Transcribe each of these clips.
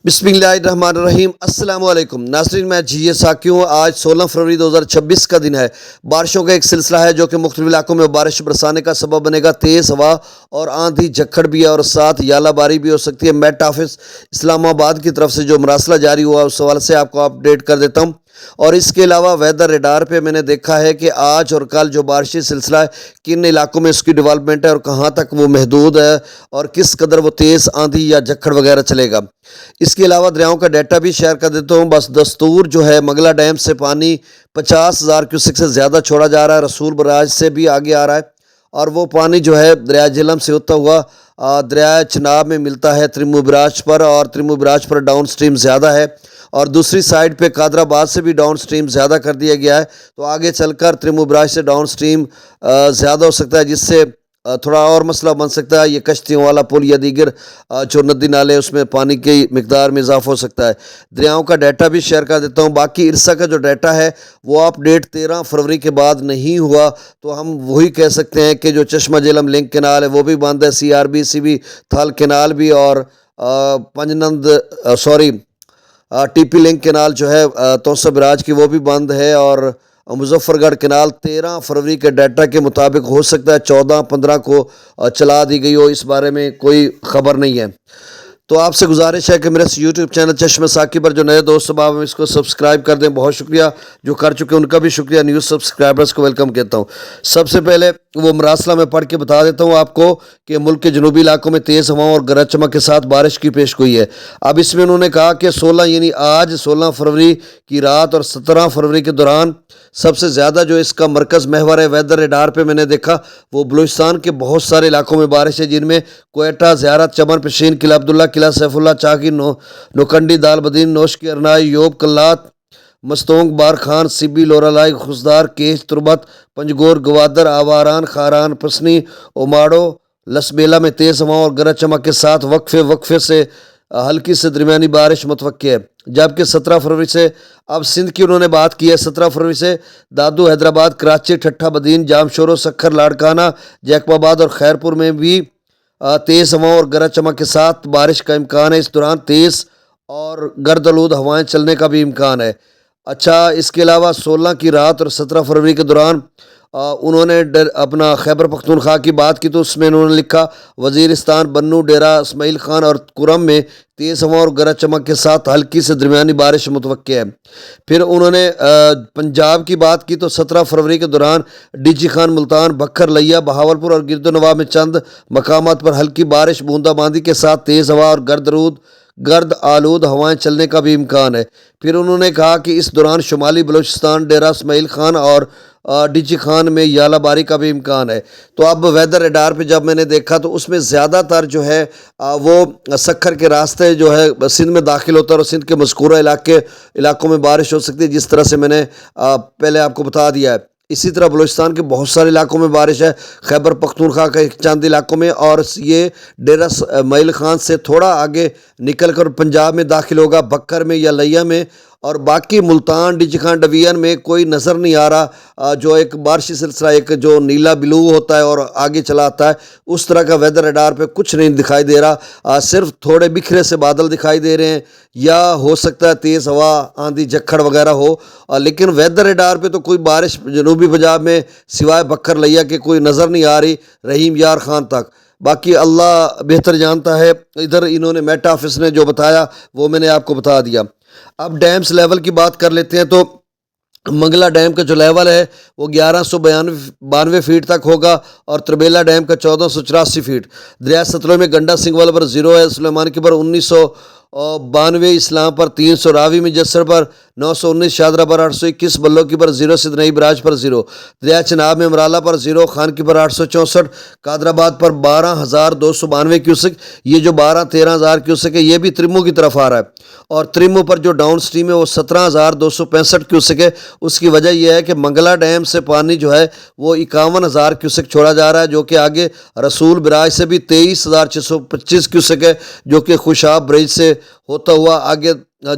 बिस्मिल्लाहिर्रहमानिर्रहीम। अस्सलाम वालेकुम नाज़रीन, मैं जी साकी हूँ। आज 16 फरवरी 2026 का दिन है। बारिशों का एक सिलसिला है जो कि मुख्तलिफ इलाकों में बारिश बरसाने का सबब बनेगा। तेज़ हवा और आंधी झक्खड़ भी है और साथ यालाबारी भी हो सकती है। मेट ऑफिस इस्लामाबाद की तरफ से जो मरासला जारी हुआ उस हवाले से आपको अपडेट कर देता हूँ। और इसके अलावा वेदर रेडार पे मैंने देखा है कि आज और कल जो बारिशी सिलसिला है किन इलाकों में उसकी डेवलपमेंट है और कहाँ तक वो महदूद है और किस कदर वो तेज़ आंधी या झक्खड़ वगैरह चलेगा। इसके अलावा दरियाओं का डाटा भी शेयर कर देता हूँ। बस दस्तूर जो है मंगला डैम से पानी 50,000 क्यूसेक से ज़्यादा छोड़ा जा रहा है। रसूल बराज से भी आगे आ रहा है और वो पानी जो है दरिया झेलम से होता हुआ दरिया चनाब में मिलता है त्रिमू बराज पर, और त्रिमू बराज पर डाउन स्ट्रीम ज़्यादा है और दूसरी साइड पे कादराबाद से भी डाउन स्ट्रीम ज़्यादा कर दिया गया है। तो आगे चलकर त्रिमू बराज से डाउन स्ट्रीम ज़्यादा हो सकता है, जिससे थोड़ा और मसला बन सकता है। ये कश्तियों वाला पुल या दीगर जो नदी नाले उसमें पानी की मिकदार में इजाफा हो सकता है। दरियाओं का डाटा भी शेयर कर देता हूँ। बाकी इरसा का जो डाटा है वो अपडेट 13 फरवरी के बाद नहीं हुआ, तो हम वही कह सकते हैं कि जो चश्मा झेलम लिंक कैनाल है वो भी बंद है। CRBCB थल कैनाल भी और TP लिंक कैनाल जो है तोसा बराज की वो भी बंद है। और मुजफ्फरगढ़ कैनाल 13 फरवरी के डाटा के मुताबिक हो सकता है 14-15 को चला दी गई हो, इस बारे में कोई ख़बर नहीं है। तो आपसे गुजारिश है कि मेरे यूट्यूब चैनल चश्मा साकी पर जो नए दोस्त हैं इसको सब्सक्राइब कर दें। बहुत शुक्रिया, जो कर चुके हैं उनका भी शुक्रिया। न्यूज़ सब्सक्राइबर्स को वेलकम कहता हूँ। सबसे पहले वो मरासला में पढ़ के बता देता हूँ आपको कि मुल्क के जनूबी इलाकों में तेज़ हवाओं और गरज चमक के साथ बारिश की पेशगोई है। अब इसमें उन्होंने कहा कि 16 यानी आज 16 फरवरी की रात और 17 फरवरी के दौरान सबसे ज़्यादा जो इसका मरकज़ महवर है वेदर रेडार पे मैंने देखा वो बलूचिस्तान के बहुत सारे इलाकों में बारिश है, जिनमें कोयटा, ज़ियारत, चमन, पेशीन, किला अब्दुल्ला, किला सैफुल्ला, चाकी, नोकंडी, दालबदीन, नोश की अरनाई, योब, कल्लात, मस्तोंग, बार खान, सिब्बी, लोरालाई, खुशदार, केश, तुरबत, पंजगोर, गवादर, आवारान, खारान, पसनी, ओमाड़ो, लसबेला में तेज़ हवाओं और गरज चमक के साथ वक्फे से हल्की से दरमियानी बारिश मुतवक्की है। जबकि 17 फरवरी से अब सिंध की उन्होंने बात की है। 17 फरवरी से दादू, हैदराबाद, कराची, ठट्ठा बदीन, जामशोरो, सखर, लाड़काना, जैकबाबाद और खैरपुर में भी तेज़ हवाओं और गरज चमक के साथ बारिश का इम्कान है। इस दौरान तेज़ और गर्द-आलूद हवाएं चलने का भी इम्कान है। अच्छा, इसके अलावा 16 की रात और 17 फरवरी के दौरान उन्होंने अपना खैबर पख्तूनख्वा की बात की, तो उसमें उन्होंने लिखा वज़ीरिस्तान, बन्नू, डेरा इस्माइल खान और कुरम में तेज़ हवा और गरज चमक के साथ हल्की से दरमियानी बारिश मुतवक्की है। फिर उन्होंने पंजाब की बात की तो 17 फरवरी के दौरान डीजी खान, मुल्तान, बखर, लिया, बहावलपुर और गिरदोनवा में चंद मकामात पर हल्की बारिश बूंदाबांदी के साथ तेज़ हवा और गर्द आलूद हवाएं चलने का भी इम्कान है। फिर उन्होंने कहा कि इस दौरान शुमाली बलूचिस्तान, डेरा इस्माइल खान और डीजी खान में यालाबारी का भी इम्कान है। तो अब वेदर रेडार पे जब मैंने देखा तो उसमें ज़्यादातर जो है वो सखर के रास्ते जो है सिंध में दाखिल होता है और सिंध के मज़कूरा इलाकों में बारिश हो सकती है, जिस तरह से मैंने पहले आपको बता दिया है। इसी तरह बलूचिस्तान के बहुत सारे इलाकों में बारिश है, खैबर पख्तूनख्वा के चंद इलाकों में, और ये डेरा इस्माइल खान से थोड़ा आगे निकल कर पंजाब में दाखिल होगा, बक्कर में या लिया में, और बाकी मुल्तान, डीजी खान डिवीज़न में कोई नज़र नहीं आ रहा। जो एक बारिशी सिलसिला एक जो नीला ब्लू होता है और आगे चला आता है, उस तरह का वेदर रेडार पे कुछ नहीं दिखाई दे रहा। सिर्फ थोड़े बिखरे से बादल दिखाई दे रहे हैं, या हो सकता है तेज़ हवा, आंधी, झक्खड़ वगैरह हो, लेकिन वेदर रेडार पे तो कोई बारिश जनूबी पंजाब में सिवाय बक्कर, लिया के कोई नज़र नहीं आ रही रहीम यार खान तक। बाकी अल्लाह बेहतर जानता है। इधर इन्होंने मेट ऑफिस ने जो बताया वो मैंने आपको बता दिया। अब डैम्स लेवल की बात कर लेते हैं। तो मंगला डैम का जो लेवल है वो 1192 फीट तक होगा और त्रिबेला डैम का 1484 फीट। दरिया सतलुज में गंडा सिंगवाल पर 0 है, सुलेमान की पर 1992, इस्लाम पर 300, रावी में जसर पर 919, शादरा पर 821, बल्लो की पर 0, सिद्ध बराज पर 0, दरिया चनाब में मराला पर 0, खान की पर 864, कादराबाद पर 12,292 क्यूसेक। ये जो 13,000 क्यूसेक है ये भी त्रिमू की तरफ आ रहा है, और त्रिमू पर जो डाउन स्ट्रीम है वो 17,265 क्यूसेक है। उसकी वजह यह है कि मंगला डैम से पानी जो है वो 51,000 क्यूसेक छोड़ा जा रहा है, जो कि आगे रसूल बराज से भी 23,625 क्यूसेक है, जो कि खुशाब ब्रिज से ہوتا ہوا آگے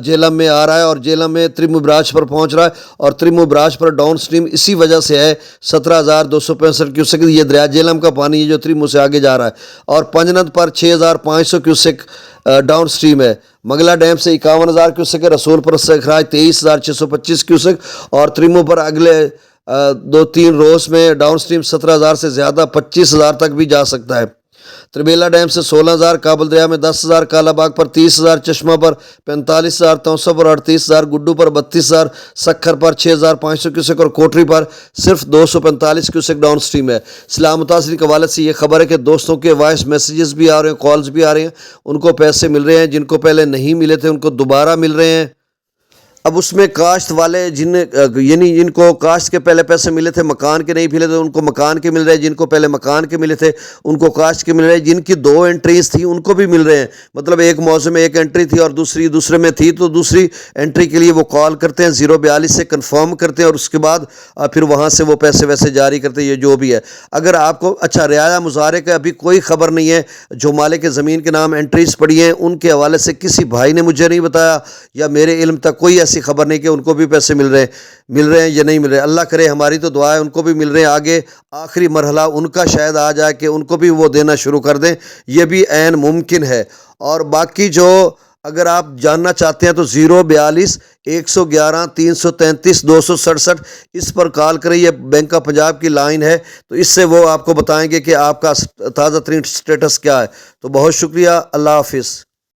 جہلم میں آ رہا ہے اور جہلم میں تریم براج پر پہنچ رہا ہے اور تریم براج پر ڈاؤن سٹریم اسی وجہ سے ہے 17,265 کیوسک یہ دریا جہلم کا پانی ہے جو تریمو سے آگے جا رہا ہے، اور پنجنت پر 6,500 کیوسک ڈاؤن سٹریم ہے، منگلا ڈیم سے 51,000 کیوسک ہے، رسول پور سے اخراج 23,625 کیوسک، اور تریمو پر اگلے 2-3 روز میں ڈاؤن سٹریم 17,000 سے زیادہ 25,000 تک بھی جا سکتا ہے۔ تربیلا ڈیم سے 16,000، کابل دریا میں 10,000، کالا باغ پر 30,000، چشمہ پر 45,000، توسا پر 38,000، گڈو پر 32,000، سکھر پر 6,500 کیوسک اور کوٹری پر صرف 245 کیوسک ڈاؤن سٹریم ہے۔ سیلاب متاثرین کے حوالے سے یہ خبر ہے کہ دوستوں کے وائس میسیجز بھی آ رہے ہیں، کالز بھی آ رہے ہیں، ان کو پیسے مل رہے ہیں، جن کو پہلے نہیں ملے تھے ان کو دوبارہ مل رہے ہیں۔ اب اس میں کاشت والے یعنی جن کو کاشت کے پہلے پیسے ملے تھے، مکان کے نہیں ملے تھے ان کو مکان کے مل رہے ہیں، جن کو پہلے مکان کے ملے تھے ان کو کاشت کے مل رہے ہیں، جن کی 2 انٹریز تھیں ان کو بھی مل رہے ہیں، مطلب ایک موضوع میں ایک انٹری تھی اور دوسرے میں تھی تو دوسری انٹری کے لیے وہ کال کرتے ہیں 042 سے کنفرم کرتے ہیں اور اس کے بعد پھر وہاں سے وہ پیسے ویسے جاری کرتے ہیں، یہ جو بھی ہے۔ اگر آپ کو اچھا رعایا مظاہرے کا ابھی کوئی خبر نہیں ہے، جو مالک زمین کے نام انٹریز پڑی ہیں ان کے حوالے سے کسی بھائی نے مجھے نہیں بتایا یا میرے علم تک کوئی ایسی خبر نہیں کہ ان کو بھی پیسے مل رہے ہیں یا نہیں مل رہے۔ اللہ کرے، ہماری تو دعا ہے ان کو بھی مل رہے ہیں، آگے آخری مرحلہ ان کا شاید آ جائے کہ ان کو بھی وہ دینا شروع کر دیں، یہ بھی عین ممکن ہے۔ اور باقی جو اگر آپ جاننا چاہتے ہیں تو 042 111 333 267 اس پر کال کریں، یہ بینک آف پنجاب کی لائن ہے، تو اس سے وہ آپ کو بتائیں گے کہ آپ کا تازہ ترین سٹیٹس کیا ہے۔ تو بہت شکریہ، اللہ حافظ۔